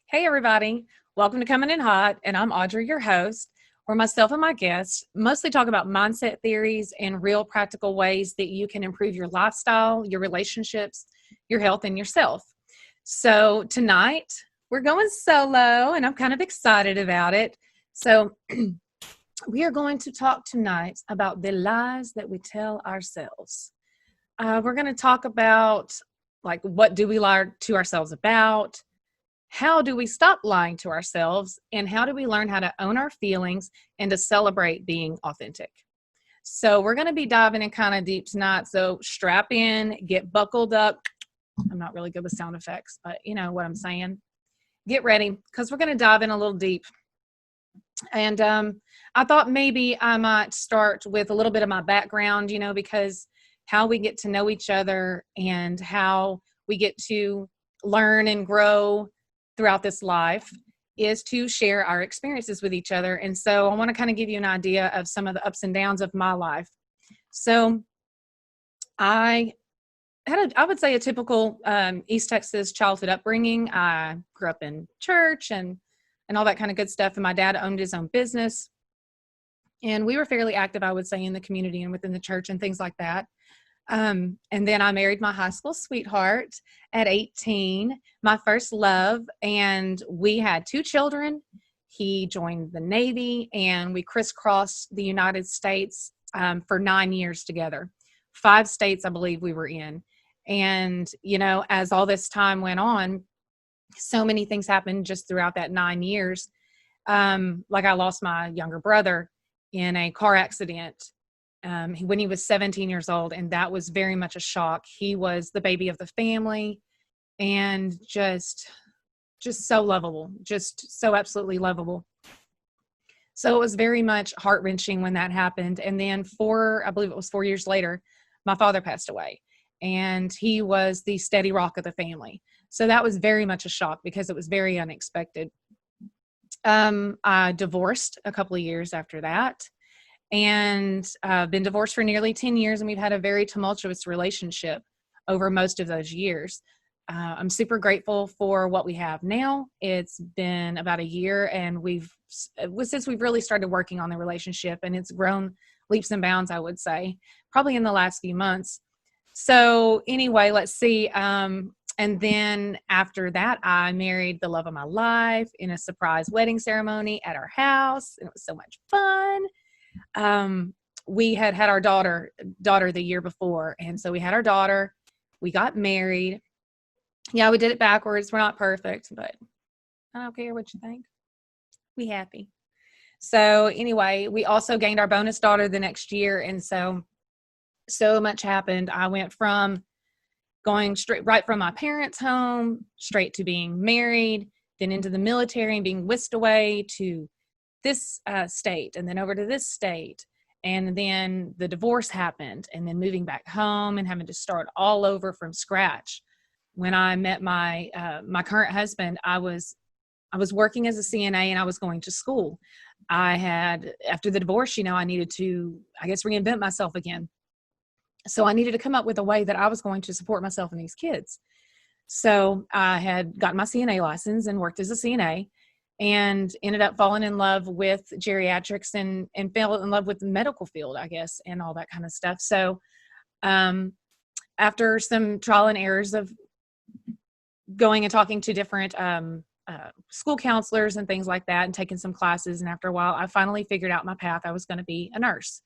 Hey, everybody. Welcome to Coming in Hot, and I'm Audra, your host, where myself and my guests mostly talk about mindset theories and real practical ways that you can improve your lifestyle, your relationships, your health, and yourself. So, tonight we're going solo, and I'm kind of excited about it. So, we are going to talk tonight about the lies that we tell ourselves. We're going to talk about what do we lie to ourselves about? How do we stop lying to ourselves? And how do we learn how to own our feelings and to celebrate being authentic? So we're going to be diving in kind of deep tonight. So strap in, get buckled up. I'm not really good with sound effects, but you know what I'm saying. Get ready because we're going to dive in a little deep. And I thought maybe I might start with a little bit of my background, because how we get to know each other and how we get to learn and grow throughout this life is to share our experiences with each other. And so I want to kind of give you an idea of some of the ups and downs of my life. So I I would say, a typical East Texas childhood upbringing. I grew up in church and all that kind of good stuff. And my dad owned his own business. And we were fairly active, I would say, in the community and within the church and things like that. And then I married my high school sweetheart at 18, my first love, and we had two children. He joined the Navy, and we crisscrossed the United States for 9 years together. 5 states, I believe, we were in. And, as all this time went on, so many things happened just throughout that 9 years. Like I lost my younger brother in a car accident when he was 17 years old, and that was very much a shock. He was the baby of the family and just so lovable, just so absolutely lovable. So it was very much heart-wrenching when that happened. And then I believe it was 4 years later, my father passed away, and he was the steady rock of the family. So that was very much a shock because it was very unexpected. I divorced a couple of years after that, and been divorced for nearly 10 years, and we've had a very tumultuous relationship over most of those years. I'm super grateful for what we have now. It's been about a year, and since we've really started working on the relationship, and it's grown leaps and bounds, I would say, probably in the last few months. So anyway, let's see. And then after that, I married the love of my life in a surprise wedding ceremony at our house, and it was so much fun. We had our daughter the year before. And so we had our daughter, we got married. Yeah, we did it backwards. We're not perfect, but I don't care what you think. We happy. So anyway, we also gained our bonus daughter the next year. And so much happened. I went from going right from my parents' home, straight to being married, then into the military and being whisked away to this state, and then over to this state. And then the divorce happened, and then moving back home and having to start all over from scratch. When I met my current husband, I was working as a CNA, and I was going to school. After the divorce, I needed to, I guess, reinvent myself again. So I needed to come up with a way that I was going to support myself and these kids. So I had gotten my CNA license and worked as a CNA, and ended up falling in love with geriatrics and fell in love with the medical field, I guess, and all that kind of stuff. So after some trial and errors of going and talking to different school counselors and things like that, and taking some classes, and after a while, I finally figured out my path. I was going to be a nurse.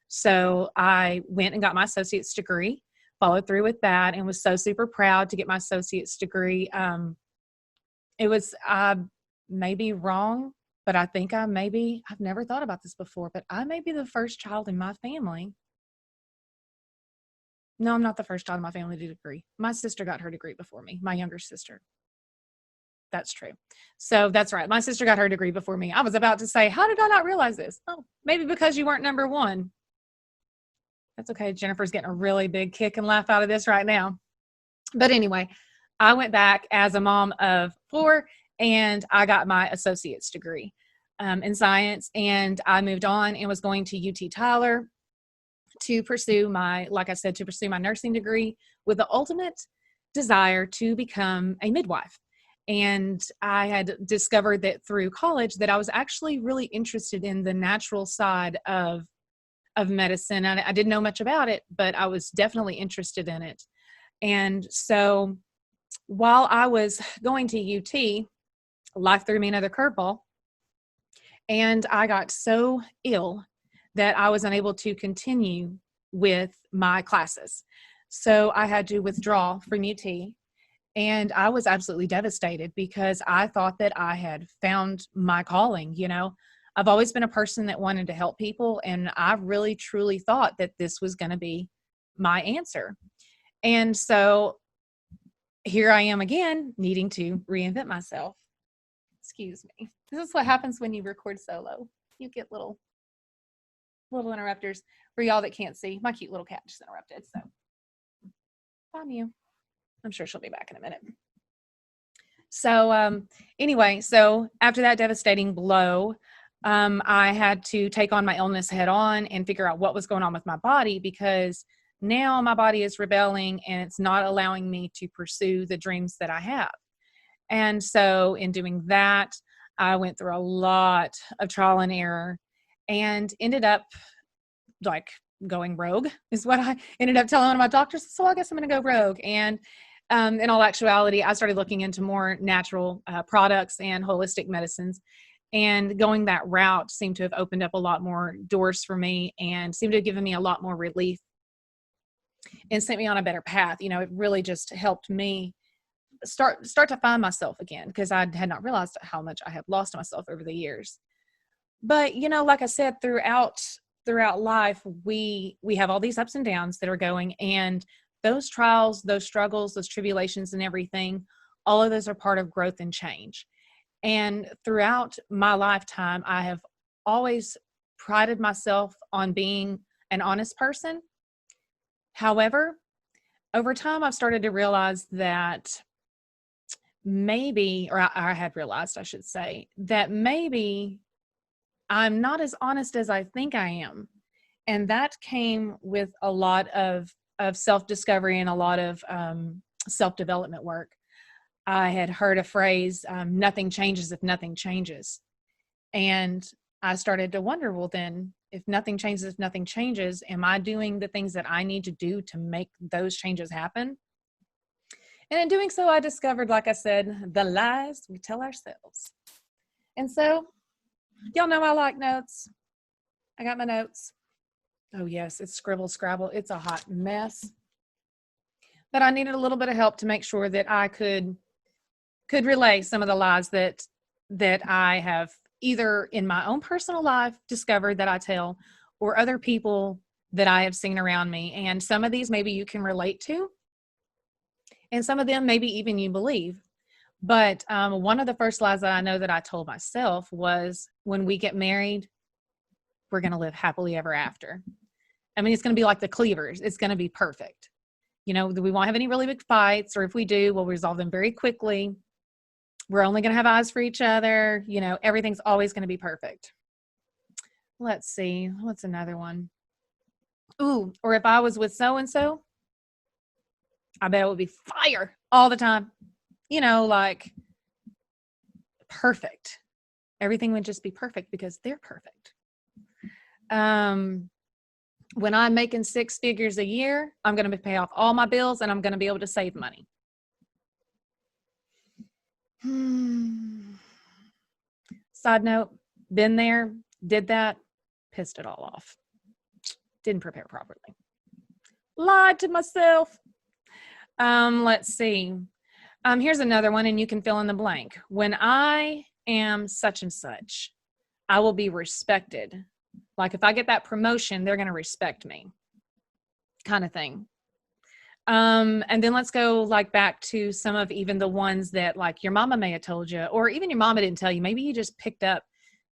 So I went and got my associate's degree, followed through with that, and was so super proud to get my associate's degree. It was maybe wrong, but I think I've never thought about this before, but I may be the first child in my family. No, I'm not the first child in my family to get a degree. My sister got her degree before me, my younger sister. That's true. So that's right. My sister got her degree before me. I was about to say, how did I not realize this? Oh, maybe because you weren't number one. That's okay. Jennifer's getting a really big kick and laugh out of this right now. But anyway, I went back as a mom of 4, and I got my associate's degree in science. And I moved on and was going to UT Tyler to pursue my nursing degree, with the ultimate desire to become a midwife. And I had discovered that through college that I was actually really interested in the natural side of medicine. I didn't know much about it, but I was definitely interested in it. And so while I was going to UT, life threw me another curveball, and I got so ill that I was unable to continue with my classes. So I had to withdraw from UT, and I was absolutely devastated because I thought that I had found my calling. I've always been a person that wanted to help people, and I really truly thought that this was going to be my answer. And so here I am again, needing to reinvent myself. Excuse me. This is what happens when you record solo. You get little interrupters. For y'all that can't see, my cute little cat just interrupted. So, bye, Mew. I'm sure she'll be back in a minute. So, anyway, so after that devastating blow, I had to take on my illness head on and figure out what was going on with my body, because now my body is rebelling and it's not allowing me to pursue the dreams that I have. And so in doing that, I went through a lot of trial and error and ended up like going rogue, is what I ended up telling one of my doctors. So I guess I'm going to go rogue. And in all actuality, I started looking into more natural products and holistic medicines. And going that route seemed to have opened up a lot more doors for me and seemed to have given me a lot more relief and sent me on a better path. It really just helped me start to find myself again, because I had not realized how much I had lost myself over the years. But, like I said, throughout life, we have all these ups and downs that are going, and those trials, those struggles, those tribulations and everything, all of those are part of growth and change. And throughout my lifetime, I have always prided myself on being an honest person. However, over time, I've started to realize that maybe, or I had realized, I should say, that maybe I'm not as honest as I think I am. And that came with a lot of self-discovery and a lot of self-development work. I had heard a phrase, nothing changes if nothing changes. And I started to wonder, well, then, if nothing changes, am I doing the things that I need to do to make those changes happen? And in doing so, I discovered, like I said, the lies we tell ourselves. And so, y'all know I like notes. I got my notes. Oh, yes, it's scribble scrabble. It's a hot mess. But I needed a little bit of help to make sure that I could relay some of the lies that I have either in my own personal life discovered that I tell, or other people that I have seen around me. And some of these maybe you can relate to, and some of them maybe even you believe. But one of the first lies that I know that I told myself was, when we get married, we're going to live happily ever after. I mean, it's going to be like the Cleavers. It's going to be perfect. We won't have any really big fights, or if we do, we'll resolve them very quickly. We're only going to have eyes for each other. Everything's always going to be perfect. Let's see. What's another one? Ooh, or if I was with so-and-so, I bet it would be fire all the time. Like perfect. Everything would just be perfect because they're perfect. When I'm making 6 figures a year, I'm going to pay off all my bills and I'm going to be able to save money. Side note, been there, did that, pissed it all off. Didn't prepare properly. Lied to myself. Let's see. Here's another one, and you can fill in the blank. When I am such and such, I will be respected. Like if I get that promotion, they're going to respect me, kind of thing. And then let's go like back to some of even the ones that like your mama may have told you, or even your mama didn't tell you. Maybe you just picked up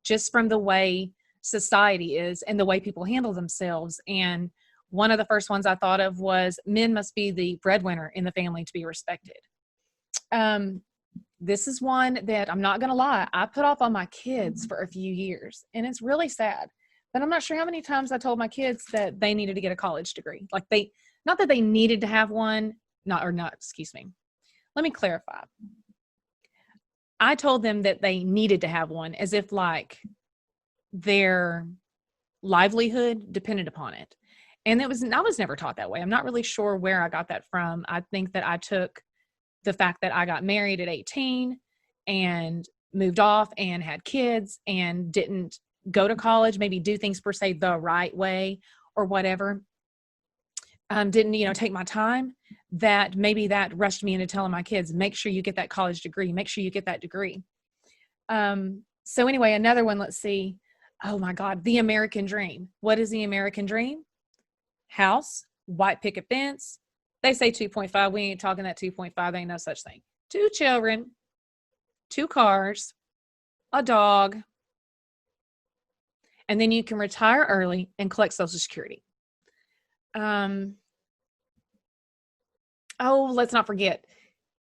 just from the way society is and the way people handle themselves. And one of the first ones I thought of was, men must be the breadwinner in the family to be respected. This is one that I'm not going to lie, I put off on my kids for a few years, and it's really sad. But I'm not sure how many times I told my kids that they needed to get a college degree. Like not that they needed to have one, excuse me. Let me clarify. I told them that they needed to have one, as if like their livelihood depended upon it. And I was never taught that way. I'm not really sure where I got that from. I think that I took the fact that I got married at 18 and moved off and had kids and didn't go to college, maybe do things per se the right way or whatever. Didn't, take my time, that maybe that rushed me into telling my kids, make sure you get that college degree, make sure you get that degree. So anyway, another one, let's see. Oh my God, the American dream. What is the American dream? House, white picket fence. They say 2.5. We ain't talking that 2.5. There ain't no such thing. 2 children, 2 cars, a dog, and then you can retire early and collect Social Security. Let's not forget,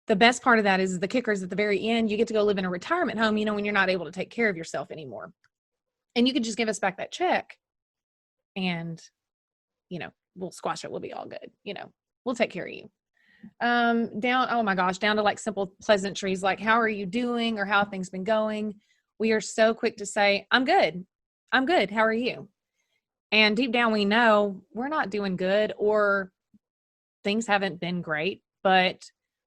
the best part of that is the kicker is at the very end, you get to go live in a retirement home, when you're not able to take care of yourself anymore. And you can just give us back that check and, we'll squash it. We'll be all good. We'll take care of you. Down to like simple pleasantries, like, how are you doing? Or how have things been going? We are so quick to say, I'm good. I'm good. How are you? And deep down, we know we're not doing good, or things haven't been great, but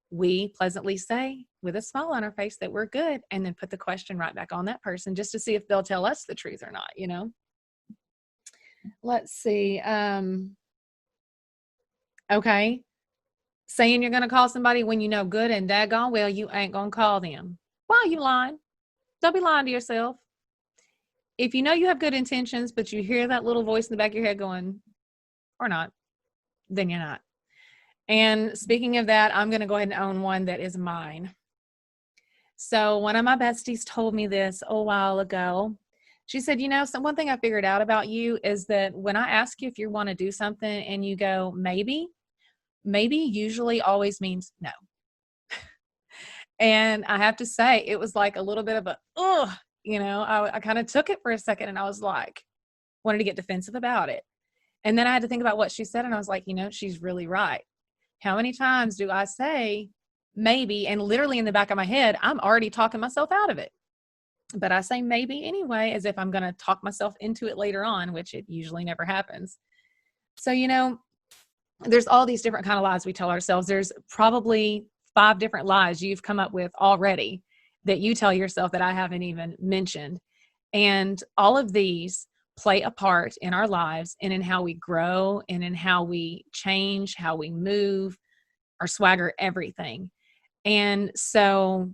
we pleasantly say with a smile on our face that we're good, and then put the question right back on that person just to see if they'll tell us the truth or not, Let's see. Okay. Saying you're going to call somebody when you know good and daggone well you ain't going to call them. Why are you lying? Don't be lying to yourself. If you know you have good intentions, but you hear that little voice in the back of your head going, or not, then you're not. And speaking of that, I'm going to go ahead and own one that is mine. So one of my besties told me this a while ago. She said, one thing I figured out about you is that when I ask you if you want to do something and you go, maybe usually always means no. And I have to say, it was like a little bit of a, I kind of took it for a second, and I was like, wanted to get defensive about it. And then I had to think about what she said, and I was like, she's really right. How many times do I say maybe, and literally in the back of my head, I'm already talking myself out of it. But I say maybe anyway, as if I'm going to talk myself into it later on, which it usually never happens. So, there's all these different kind of lies we tell ourselves. There's probably 5 different lies you've come up with already that you tell yourself that I haven't even mentioned. And all of these play a part in our lives and in how we grow and in how we change, how we move, our swagger, everything. And so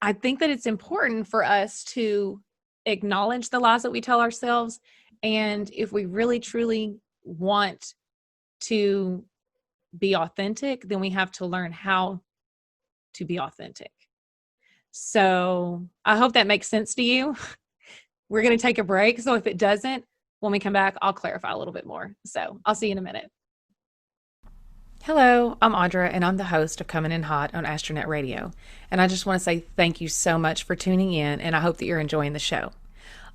I think that it's important for us to acknowledge the lies that we tell ourselves. And if we really, truly want to be authentic, then we have to learn how to be authentic. So I hope that makes sense to you. We're going to take a break. So if it doesn't, when we come back, I'll clarify a little bit more. So I'll see you in a minute. Hello, I'm Audra, and I'm the host of Coming in Hot on Astronet Radio. And I just want to say thank you so much for tuning in, and I hope that you're enjoying the show.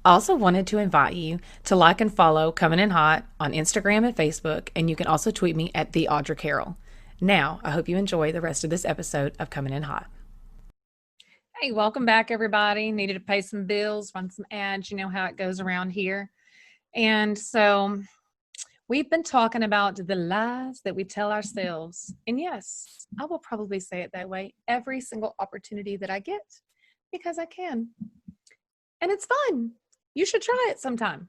I also wanted to invite you to like and follow Coming in Hot on Instagram and Facebook, and you can also tweet me at the Audra Carroll. Now, I hope you enjoy the rest of this episode of Coming in Hot. Hey, welcome back, everybody. Needed to pay some bills, run some ads. You know how it goes around here. And so we've been talking about the lies that we tell ourselves. And yes, I will probably say it that way every single opportunity that I get, because I can. And it's fun. You should try it sometime.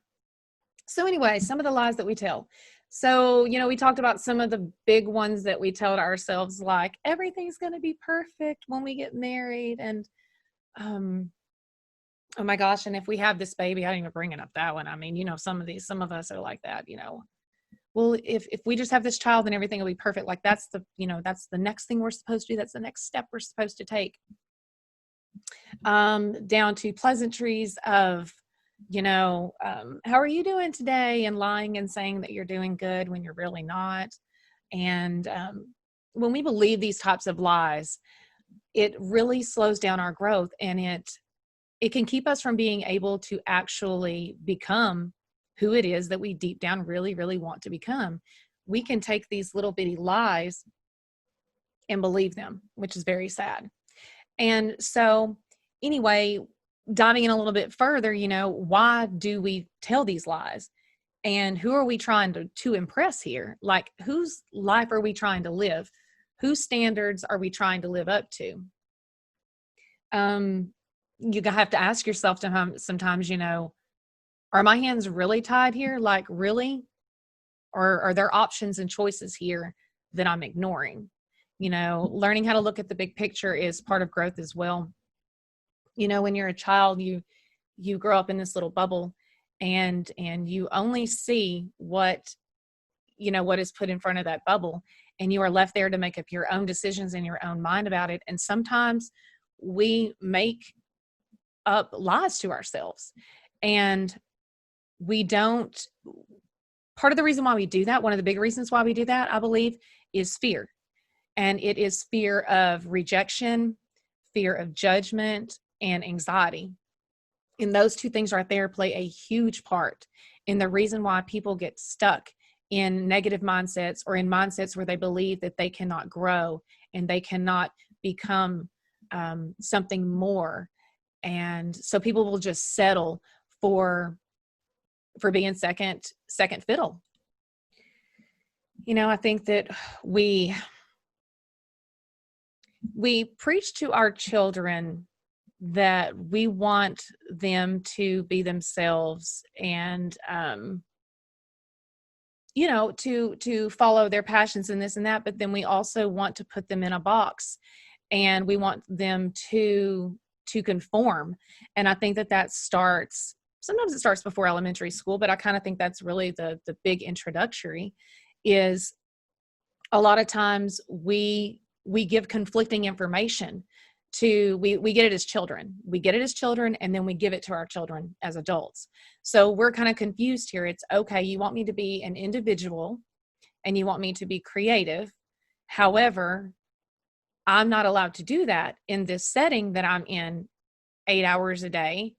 So anyway, some of the lies that we tell. So, we talked about some of the big ones that we tell to ourselves, like everything's going to be perfect when we get married. And, oh my gosh. And if we have this baby, I didn't even bring it up that one. I mean, some of us are like that, well, if we just have this child, then everything will be perfect. Like that's the next thing we're supposed to do. That's the next step we're supposed to take. Down to pleasantries of, how are you doing today? And lying and saying that you're doing good when you're really not. And when we believe these types of lies, it really slows down our growth, and it can keep us from being able to actually become who it is that we deep down really, really want to become. We can take these little bitty lies and believe them, which is very sad. And so anyway, diving in a little bit further, why do we tell these lies? And who are we trying to impress here? Like, whose life are we trying to live? Whose standards are we trying to live up to? You have to ask yourself sometimes, are my hands really tied here? Like, really? Or are there options and choices here that I'm ignoring? Learning how to look at the big picture is part of growth as well. When you're a child, you grow up in this little bubble, and you only see what is put in front of that bubble, and you are left there to make up your own decisions in your own mind about it. And sometimes we make up lies to ourselves, and we don't. Part of the reason why we do that, one of the big reasons why we do that, I believe, is fear. And it is fear of rejection, fear of judgment, and anxiety. And those two things right there play a huge part in the reason why people get stuck in negative mindsets, or in mindsets where they believe that they cannot grow and they cannot become something more. And so people will just settle for being second fiddle. I think that we preach to our children that we want them to be themselves, and to follow their passions and this and that, but then we also want to put them in a box, and we want them to conform. And I think that sometimes it starts before elementary school, but I kind of think that's really the big introductory. Is a lot of times we give conflicting information we get it as children. We get it as children, and then we give it to our children as adults. So we're kind of confused here. It's okay, you want me to be an individual and you want me to be creative. However, I'm not allowed to do that in this setting that I'm in 8 hours a day,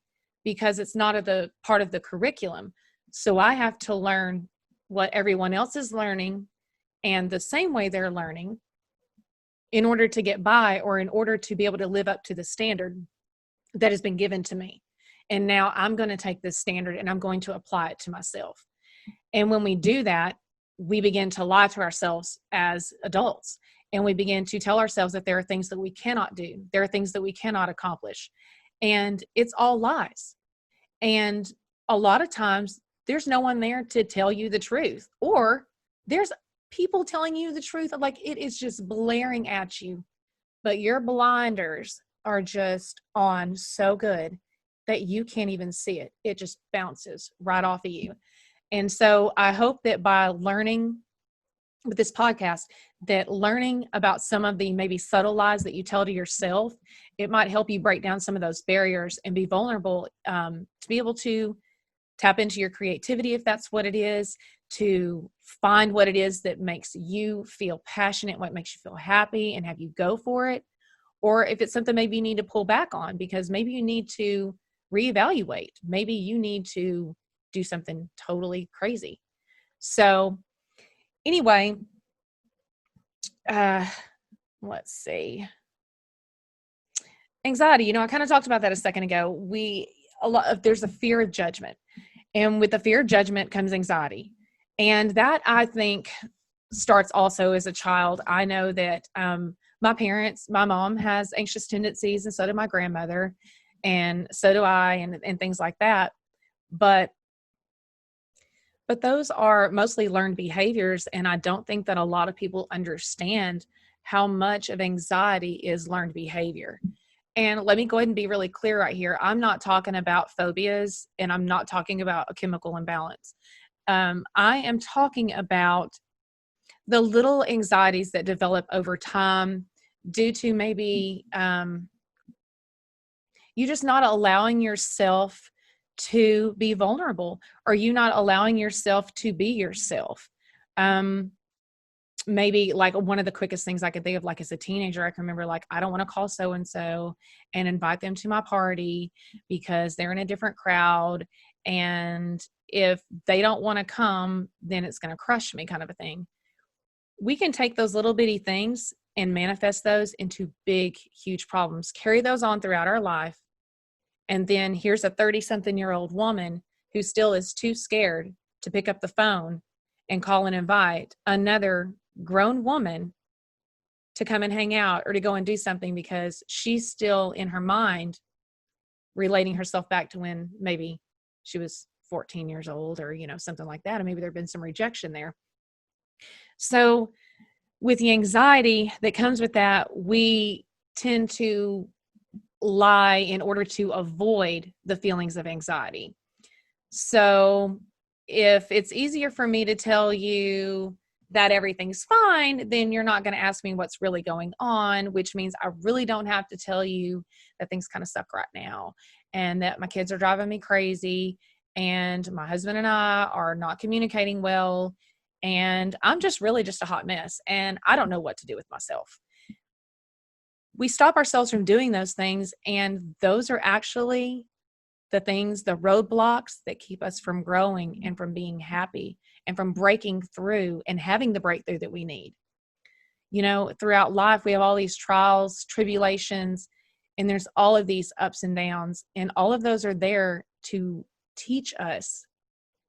because it's not the part of the curriculum. So I have to learn what everyone else is learning, and the same way they're learning, in order to get by, or in order to be able to live up to the standard that has been given to me. And now I'm going to take this standard and I'm going to apply it to myself. And when we do that, we begin to lie to ourselves as adults. And we begin to tell ourselves that there are things that we cannot do. There are things that we cannot accomplish. And it's all lies. And a lot of times there's no one there to tell you the truth, or there's people telling you the truth, like it is just blaring at you, but your blinders are just on so good that you can't even see it. It just bounces right off of you. And so I hope that by learning with this podcast, that learning about some of the maybe subtle lies that you tell to yourself, it might help you break down some of those barriers and be vulnerable, to be able to tap into your creativity, if that's what it is, to find what it is that makes you feel passionate, what makes you feel happy, and have you go for it. Or if it's something maybe you need to pull back on, because maybe you need to reevaluate. Maybe you need to do something totally crazy. So anyway, let's see. Anxiety, I kind of talked about that a second ago. There's a fear of judgment. And with the fear of judgment comes anxiety. And that, I think, starts also as a child. I know that my mom has anxious tendencies, and so did my grandmother, and so do I, and things like that. But those are mostly learned behaviors, and I don't think that a lot of people understand how much of anxiety is learned behavior. And let me go ahead and be really clear right here. I'm not talking about phobias, and I'm not talking about a chemical imbalance. I am talking about the little anxieties that develop over time due to maybe you just not allowing yourself to be vulnerable, or you not allowing yourself to be yourself. Maybe like one of the quickest things I could think of, like as a teenager, I can remember like, I don't want to call so-and-so and invite them to my party because they're in a different crowd. And if they don't want to come, then it's going to crush me, kind of a thing. We can take those little bitty things and manifest those into big, huge problems, carry those on throughout our life. And then here's a 30-something-year-old woman who still is too scared to pick up the phone and call and invite another grown woman to come and hang out or to go and do something, because she's still in her mind relating herself back to when maybe she was 14 years old, or, something like that. And maybe there'd been some rejection there. So with the anxiety that comes with that, we tend to lie in order to avoid the feelings of anxiety. So if it's easier for me to tell you that everything's fine, then you're not going to ask me what's really going on, which means I really don't have to tell you that things kind of suck right now, and that my kids are driving me crazy, and my husband and I are not communicating well, and I'm just really just a hot mess, and I don't know what to do with myself. We stop ourselves from doing those things, and those are actually the things, the roadblocks that keep us from growing and from being happy and from breaking through and having the breakthrough that we need. Throughout life, we have all these trials, tribulations, and there's all of these ups and downs, and all of those are there to teach us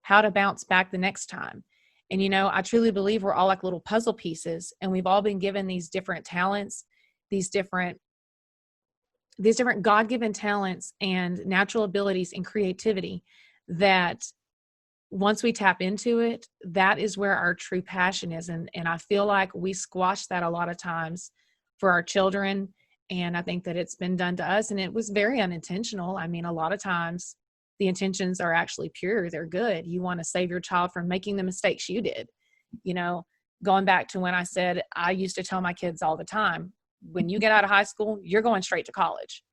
how to bounce back the next time. And, I truly believe we're all like little puzzle pieces, and we've all been given these different talents, these different God-given talents and natural abilities and creativity that once we tap into it, that is where our true passion is. And I feel like we squash that a lot of times for our children. And I think that it's been done to us, and it was very unintentional. I mean, a lot of times the intentions are actually pure. They're good. You want to save your child from making the mistakes you did. Going back to when I said, I used to tell my kids all the time, when you get out of high school, you're going straight to college.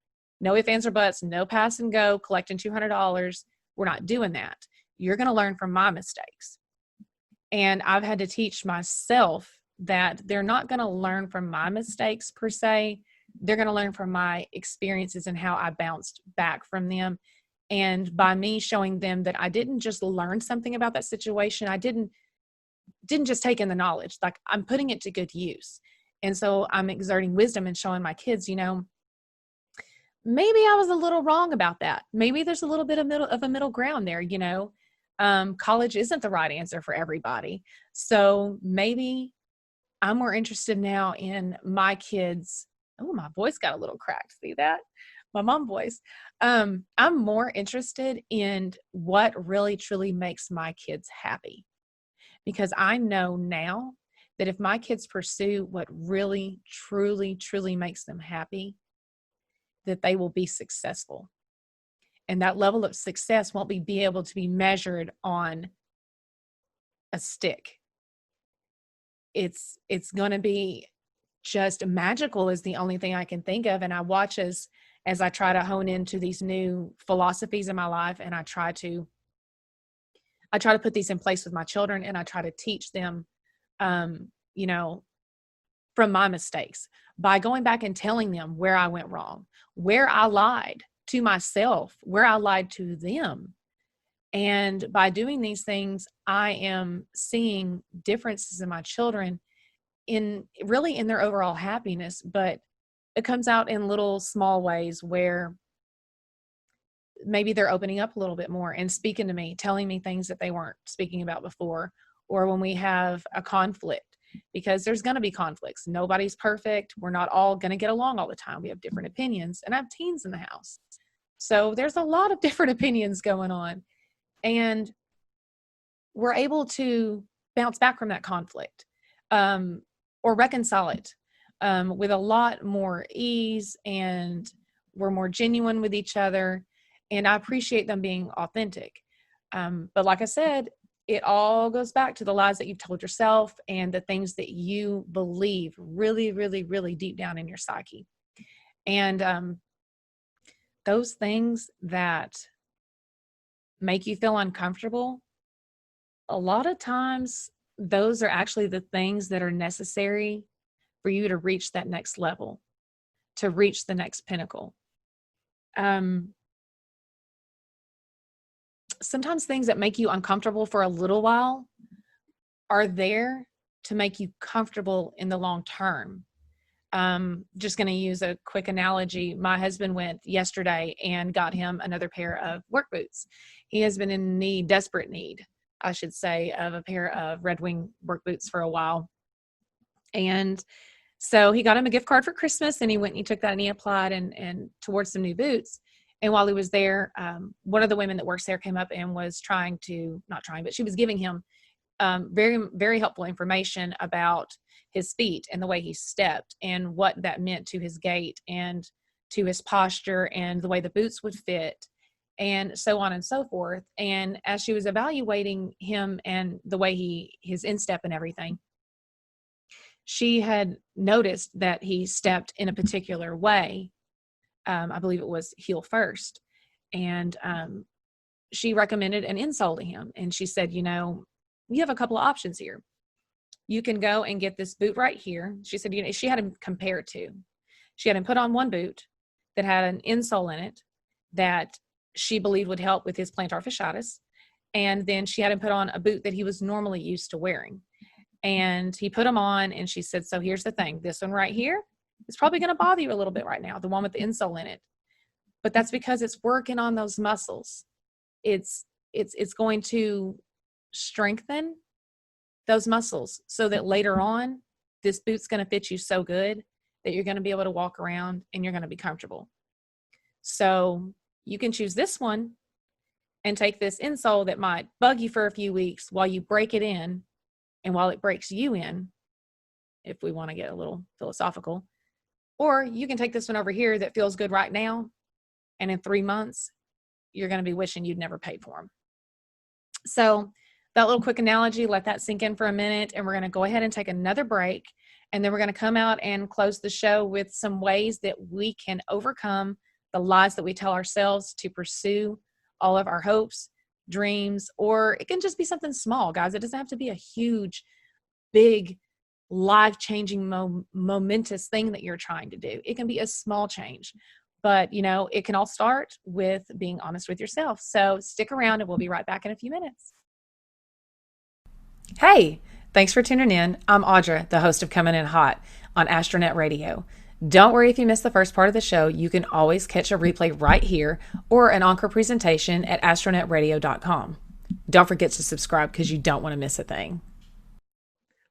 No ifs, ands, or buts, no pass and go, collecting $200. We're not doing that. You're going to learn from my mistakes. And I've had to teach myself that they're not going to learn from my mistakes per se. They're going to learn from my experiences and how I bounced back from them. And by me showing them that I didn't just learn something about that situation, I didn't just take in the knowledge, like I'm putting it to good use. And so I'm exerting wisdom and showing my kids, maybe I was a little wrong about that. Maybe there's a little bit of a middle ground there. College isn't the right answer for everybody. So maybe I'm more interested now in my kids. Oh, my voice got a little cracked. See that? My mom voice. I'm more interested in what really truly makes my kids happy, because I know now that if my kids pursue what really, truly, truly makes them happy, that they will be successful. And that level of success won't be able to be measured on a stick. It's going to be just magical is the only thing I can think of. And I watch as I try to hone into these new philosophies in my life, and I try to put these in place with my children, and I try to teach them, from my mistakes by going back and telling them where I went wrong, where I lied to myself, where I lied to them. And by doing these things, I am seeing differences in my children in their overall happiness, but it comes out in little small ways where maybe they're opening up a little bit more and speaking to me, telling me things that they weren't speaking about before, or when we have a conflict, because there's going to be conflicts. Nobody's perfect. We're not all going to get along all the time. We have different opinions, and I have teens in the house. So there's a lot of different opinions going on, and we're able to bounce back from that conflict, or reconcile it with a lot more ease, and we're more genuine with each other. And I appreciate them being authentic. But like I said, it all goes back to the lies that you've told yourself and the things that you believe really, really, really deep down in your psyche. And those things that make you feel uncomfortable, a lot of times those are actually the things that are necessary for you to reach that next level, to reach the next pinnacle. Sometimes things that make you uncomfortable for a little while are there to make you comfortable in the long term. Just going to use a quick analogy. My husband went yesterday and got him another pair of work boots. He has been in need, desperate need, I should say, of a pair of Red Wing work boots for a while. And so he got him a gift card for Christmas, and he went and he took that and he applied and towards some new boots. And while he was there, one of the women that works there came up and was but she was giving him very, very helpful information about his feet and the way he stepped and what that meant to his gait and to his posture and the way the boots would fit and so on and so forth. And as she was evaluating him and the way his instep and everything, she had noticed that he stepped in a particular way. I believe it was heel first. And she recommended an insole to him. And she said, you have a couple of options here. You can go and get this boot right here. She said, she had him compare to. She had him put on one boot that had an insole in it that she believed would help with his plantar fasciitis. And then she had him put on a boot that he was normally used to wearing. And he put them on, and she said, so here's the thing. This one right here is probably going to bother you a little bit right now, the one with the insole in it. But that's because it's working on those muscles. It's going to strengthen those muscles so that later on, this boot's going to fit you so good that you're going to be able to walk around and you're going to be comfortable. So you can choose this one and take this insole that might bug you for a few weeks while you break it in and while it breaks you in, if we want to get a little philosophical. Or you can take this one over here that feels good right now, and in 3 months, you're going to be wishing you'd never paid for them. So that little quick analogy, let that sink in for a minute, and we're going to go ahead and take another break, and then we're going to come out and close the show with some ways that we can overcome the lies that we tell ourselves to pursue all of our hopes, dreams, or it can just be something small, guys. It doesn't have to be a huge, big, life-changing, momentous thing that you're trying to do. It can be a small change, but it can all start with being honest with yourself. So stick around and we'll be right back in a few minutes. Hey, thanks for tuning in. I'm Audra, the host of Coming In Hot on Astronet Radio. Don't worry if you missed the first part of the show. You can always catch a replay right here or an encore presentation at astronetradio.com. Don't forget to subscribe because you don't want to miss a thing.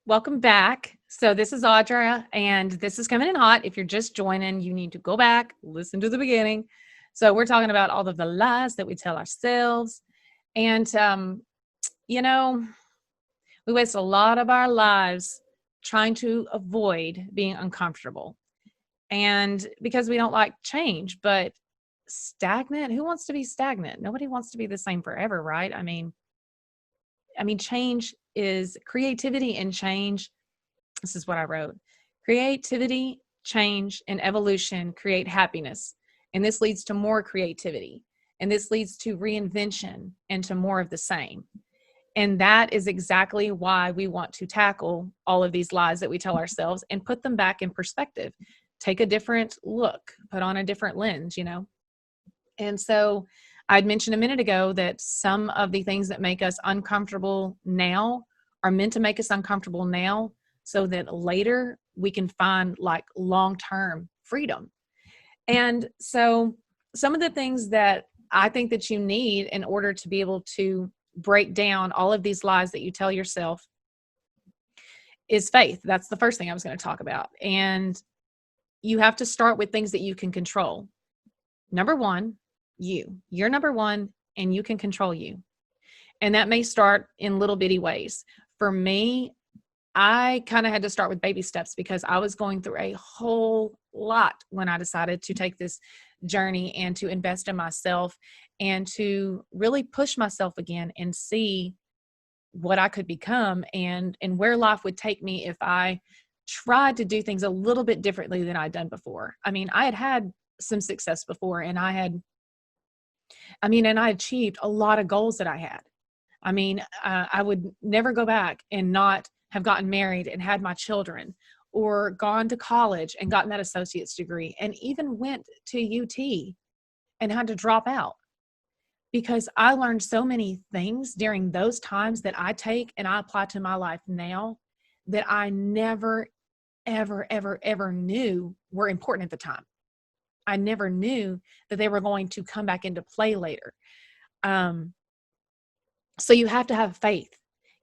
Welcome back. So this is Audra, and this is Coming In Hot. If you're just joining, you need to go back, listen to the beginning. So we're talking about all of the lies that we tell ourselves. And, we waste a lot of our lives trying to avoid being uncomfortable. And because we don't like change, but stagnant, who wants to be stagnant? Nobody wants to be the same forever, right? I mean, change is creativity and change. This is what I wrote. Creativity, change, and evolution create happiness. And this leads to more creativity. And this leads to reinvention and to more of the same. And that is exactly why we want to tackle all of these lies that we tell ourselves and put them back in perspective. Take a different look, put on a different lens, And so I'd mentioned a minute ago that some of the things that make us uncomfortable now are meant to make us uncomfortable now so that later we can find like long-term freedom. And so some of the things that I think that you need in order to be able to break down all of these lies that you tell yourself is faith. That's the first thing I was going to talk about. And you have to start with things that you can control. Number one, you're number one, and you can control you. And that may start in little bitty ways. For me, I kind of had to start with baby steps because I was going through a whole lot when I decided to take this journey and to invest in myself and to really push myself again and see what I could become and where life would take me if I tried to do things a little bit differently than I'd done before. I mean, I had some success before, and I achieved a lot of goals that I had. I mean, I would never go back and not have gotten married and had my children, or gone to college and gotten that associate's degree, and even went to UT and had to drop out. Because I learned so many things during those times that I take and I apply to my life now that I never ever knew were important at the time. I never knew that they were going to come back into play later. So you have to have faith.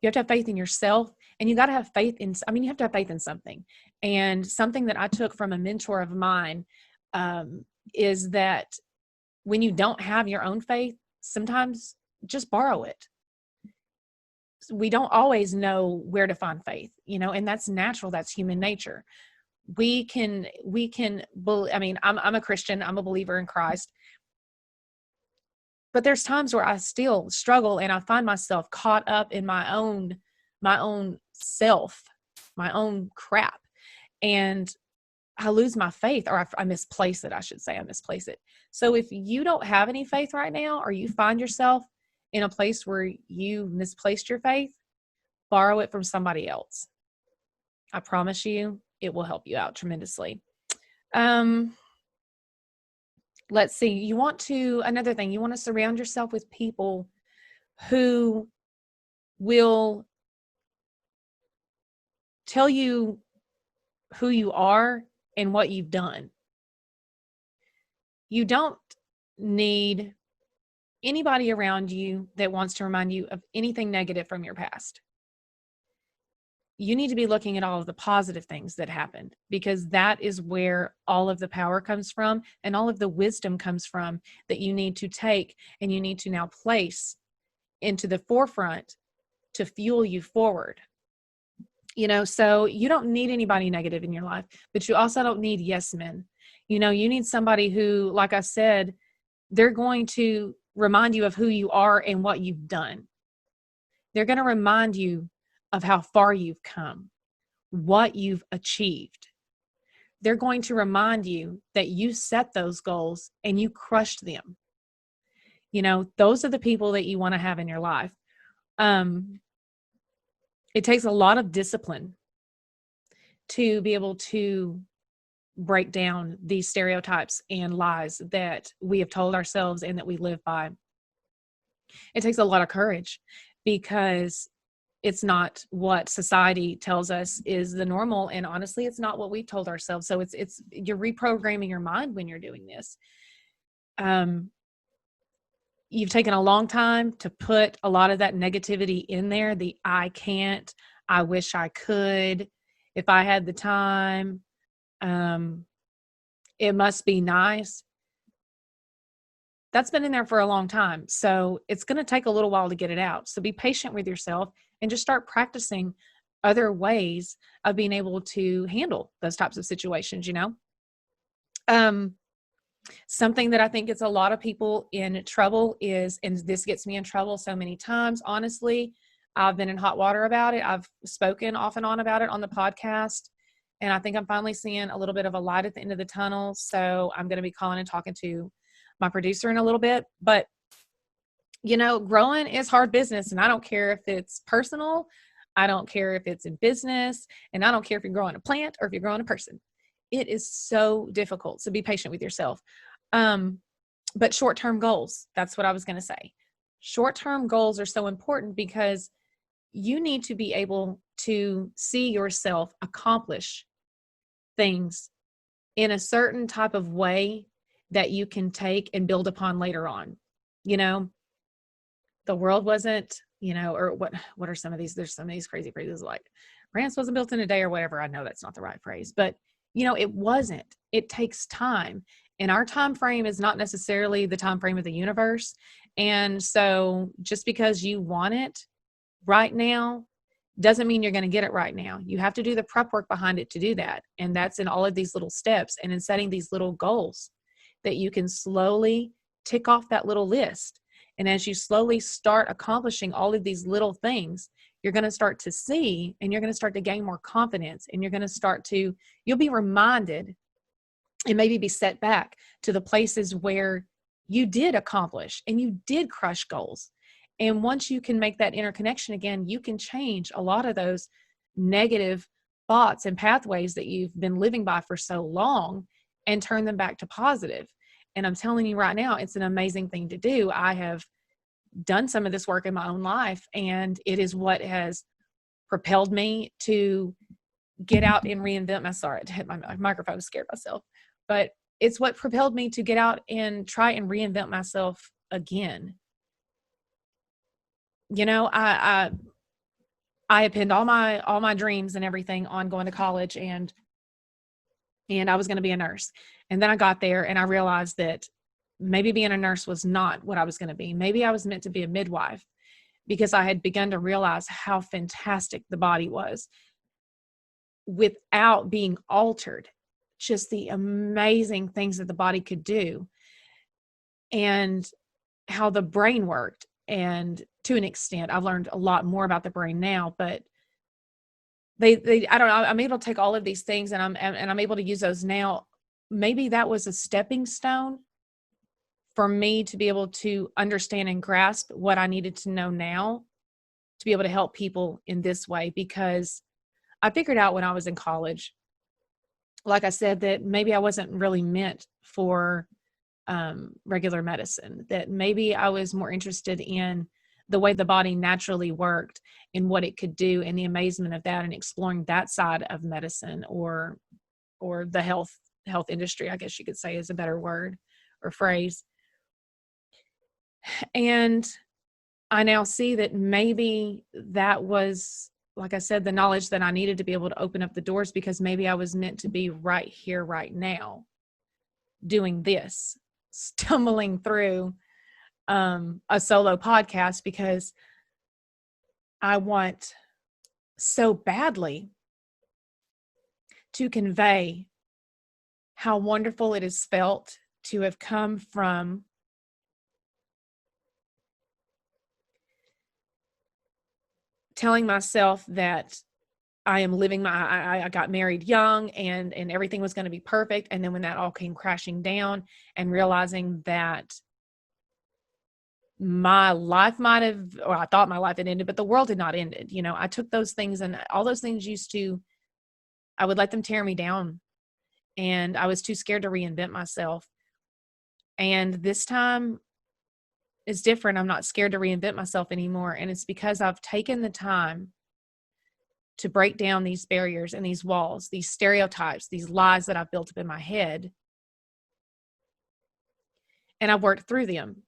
You have to have faith in yourself, and you got to have faith in, you have to have faith in something. And something that I took from a mentor of mine is that when you don't have your own faith, sometimes just borrow it. We don't always know where to find faith, and that's natural. That's human nature. I'm a Christian. I'm a believer in Christ. But there's times where I still struggle, and I find myself caught up in my own self, my own crap. And I lose my faith, or I misplace it. I should say I misplace it. So if you don't have any faith right now, or you find yourself in a place where you misplaced your faith, borrow it from somebody else. I promise you, it will help you out tremendously. Let's see. Another thing, you want to surround yourself with people who will tell you who you are and what you've done. You don't need anybody around you that wants to remind you of anything negative from your past. You need to be looking at all of the positive things that happened, because that is where all of the power comes from and all of the wisdom comes from that you need to take and you need to now place into the forefront to fuel you forward. So you don't need anybody negative in your life, but you also don't need yes men. You need somebody who, like I said, they're going to remind you of who you are and what you've done. They're going to remind you of how far you've come, what you've achieved. They're going to remind you that you set those goals and you crushed them. Those are the people that you want to have in your life. It takes a lot of discipline to be able to break down these stereotypes and lies that we have told ourselves and that we live by. It takes a lot of courage, because it's not what society tells us is the normal. And honestly, it's not what we've told ourselves. So you're reprogramming your mind when you're doing this. You've taken a long time to put a lot of that negativity in there. The I can't, I wish I could, if I had the time, it must be nice. That's been in there for a long time. So it's going to take a little while to get it out. So be patient with yourself and just start practicing other ways of being able to handle those types of situations, Something that I think gets a lot of people in trouble is, and this gets me in trouble so many times, honestly, I've been in hot water about it. I've spoken off and on about it on the podcast. And I think I'm finally seeing a little bit of a light at the end of the tunnel. So I'm going to be calling and talking to my producer in a little bit. But, growing is hard business. And I don't care if it's personal. I don't care if it's in business. And I don't care if you're growing a plant or if you're growing a person. It is so difficult. So be patient with yourself. But short-term goals, that's what I was going to say. Short-term goals are so important because you need to be able to see yourself accomplish things in a certain type of way that you can take and build upon later on. The world wasn't, or what are some of these? There's some of these crazy phrases like France wasn't built in a day or whatever. I know that's not the right phrase, but it wasn't. It takes time. And our time frame is not necessarily the time frame of the universe. And so just because you want it right now doesn't mean you're going to get it right now. You have to do the prep work behind it to do that. And that's in all of these little steps and in setting these little goals that you can slowly tick off that little list. And as you slowly start accomplishing all of these little things, you're going to start to see, and you're going to start to gain more confidence, and you're going to you'll be reminded and maybe be set back to the places where you did accomplish and you did crush goals. And once you can make that interconnection again, you can change a lot of those negative thoughts and pathways that you've been living by for so long and turn them back to positive. And I'm telling you right now, it's an amazing thing to do. I have done some of this work in my own life, and it is what has propelled me to get out and reinvent myself. Sorry, I hit my microphone, scared myself. But it's what propelled me to get out and try and reinvent myself again. You know, I had pinned all my dreams and everything on going to college, and I was going to be a nurse. And then I got there and I realized that maybe being a nurse was not what I was going to be. Maybe I was meant to be a midwife, because I had begun to realize how fantastic the body was without being altered. Just the amazing things that the body could do, and how the brain worked. And to an extent, I've learned a lot more about the brain now, but I don't know, I'm able to take all of these things and I'm able to use those now. Maybe that was a stepping stone for me to be able to understand and grasp what I needed to know now to be able to help people in this way, because I figured out when I was in college, like I said, that maybe I wasn't really meant for regular medicine, that maybe I was more interested in the way the body naturally worked and what it could do, and the amazement of that, and exploring that side of medicine, or the health industry, I guess you could say, is a better word or phrase. And I now see that maybe that was, like I said, the knowledge that I needed to be able to open up the doors, because maybe I was meant to be right here, right now, doing this, stumbling through a solo podcast, because I want so badly to convey how wonderful it has felt to have come from telling myself that I am living I got married young, and everything was going to be perfect. And then when that all came crashing down, and realizing that my life might have, or I thought my life had ended, but the world had not ended. You know, I took those things, and all those things I would let them tear me down, and I was too scared to reinvent myself. And this time is different. I'm not scared to reinvent myself anymore. And it's because I've taken the time to break down these barriers and these walls, these stereotypes, these lies that I've built up in my head. And I've worked through them,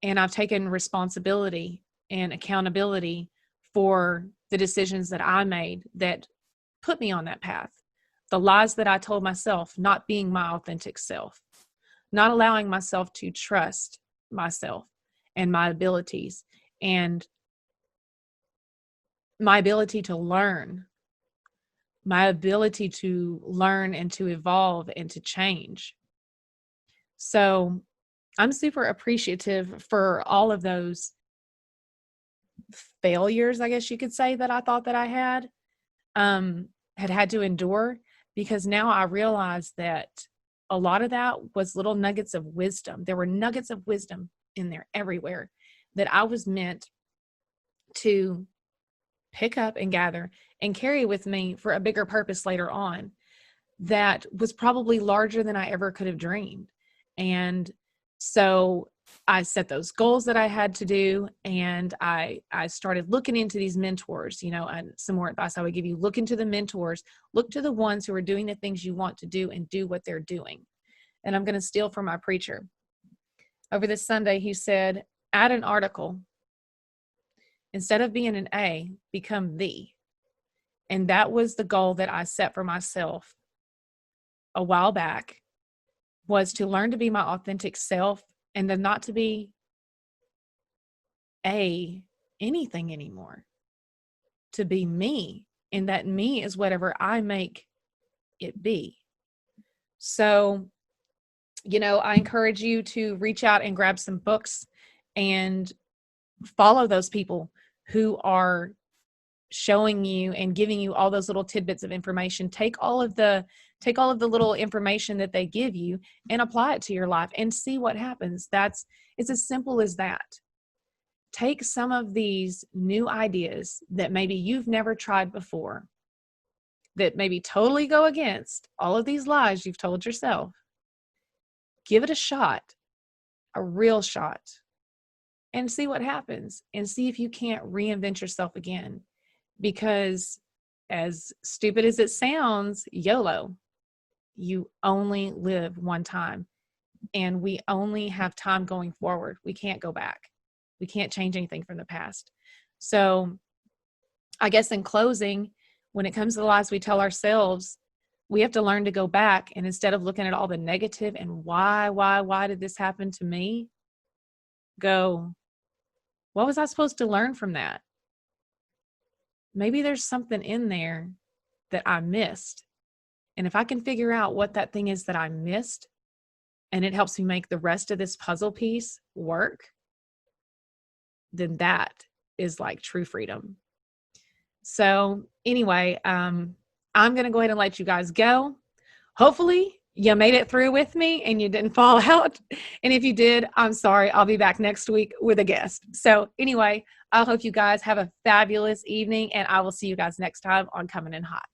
and I've taken responsibility and accountability for the decisions that I made that put me on that path. The lies that I told myself, not being my authentic self, not allowing myself to trust myself and my abilities, and my ability to learn, and to evolve and to change. So I'm super appreciative for all of those failures, I guess you could say, that I thought that I had to endure, because now I realize that a lot of that was little nuggets of wisdom. There were nuggets of wisdom in there everywhere that I was meant to pick up and gather and carry with me for a bigger purpose later on, that was probably larger than I ever could have dreamed. And so I set those goals that I had to do, and I started looking into these mentors, and some more advice I would give you: look into the mentors, look to the ones who are doing the things you want to do, and do what they're doing. And I'm going to steal from my preacher. Over this Sunday, he said, add an article. Instead of being an A, become the. And that was the goal that I set for myself a while back, was to learn to be my authentic self, and then not to be anything anymore, to be me. And that me is whatever I make it be. So, I encourage you to reach out and grab some books and follow those people who are showing you and giving you all those little tidbits of information. Take all of the little information that they give you and apply it to your life and see what happens. It's as simple as that. Take some of these new ideas that maybe you've never tried before, that maybe totally go against all of these lies you've told yourself. Give it a shot, a real shot, and see what happens, and see if you can't reinvent yourself again. Because as stupid as it sounds, YOLO. You only live one time, and we only have time going forward. We can't go back. We can't change anything from the past. So I guess in closing, when it comes to the lies we tell ourselves, we have to learn to go back, and instead of looking at all the negative and why did this happen to me, go, what was I supposed to learn from that? Maybe there's something in there that I missed. And if I can figure out what that thing is that I missed, and it helps me make the rest of this puzzle piece work, then that is like true freedom. So anyway, I'm going to go ahead and let you guys go. Hopefully you made it through with me and you didn't fall out. And if you did, I'm sorry. I'll be back next week with a guest. So anyway, I hope you guys have a fabulous evening, and I will see you guys next time on Coming in Hot.